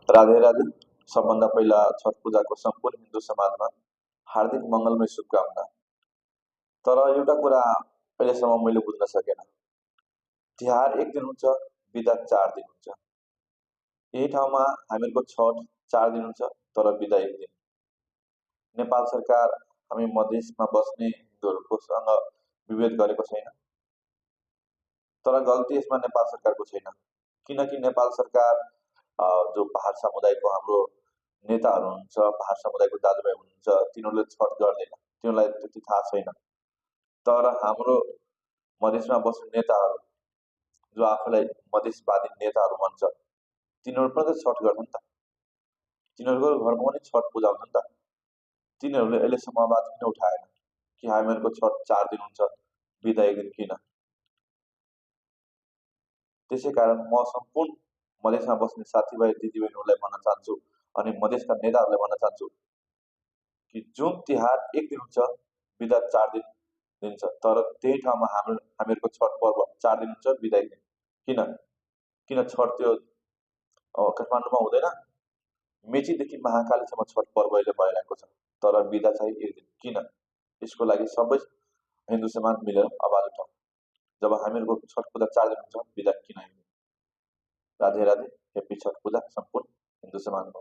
राधे राधे। सबभन्दा पहिला छठ पूजाको सम्पूर्ण हिन्दू समाजमा हार्दिक मङ्गलमय शुभकामना। तर एउटा कुरा अहिलेसम्म मैले बुझ्न सकेन, तिहार एक दिन हुन्छ, बिदा 4 दिन हुन्छ। यही ठाउँमा हामीहरूको छठ 4 दिन हुन्छ, तर बिदा एक दिन। नेपाल सरकार हामी मधेसमा बस्ने हिन्दूहरूकोसँग विभेद गरेको छैन, तर गल्ती यसमा नेपाल सरकारको छैन। किनकि नेपाल सरकार जो पहाड समुदायको हाम्रो नेताहरू हुनुहुन्छ, पहाड समुदायको दाजुभाइ हुनुहुन्छ, तिनीहरूले छठ गर्दैन, तिनीहरूलाई त्यति थाहा छैन। तर हाम्रो मधेसमा बस्ने नेताहरू जो आफूलाई मधेसवादी नेताहरू भन्छ, तिनीहरू पनि त छठ गर्छन् त, तिनीहरूको घरमा पनि छठ पूजा हुन्छ नि त। तिनीहरूले अहिलेसम्म आवाज किन उठाएन कि हामीहरूको छठ 4 दिन हुन्छ, बिदा एक दिन किन? त्यसै कारण म सम्पूर्ण मधेसमा बस्ने साथीभाइ दिदीबहिनीहरूलाई भन्न चाहन्छु अनि मधेसका नेताहरूलाई भन्न चाहन्छु कि जुन तिहार एक दिन हुन्छ, बिदा 4 दिन दिन्छ, तर त्यही ठाउँमा हामीहरूको छठ पर्व 4 दिन हुन्छ, बिदा एक दिन किन? किन छठ त्यो काठमाडौँमा हुँदैन? मेचीदेखि महाकालीसम्म छठ पर्व अहिले भइरहेको छ, तर बिदा चाहिँ एक दिन किन? यसको लागि सबै हिन्दू समाज मिलेर आवाज उठाउँ। जब हामीहरूको छठ पूजा 4 दिन हुन्छ, बिदा किन? राधे राधे। हेप्पी छठ पूजा सम्पूर्ण हिन्दू समाजमा।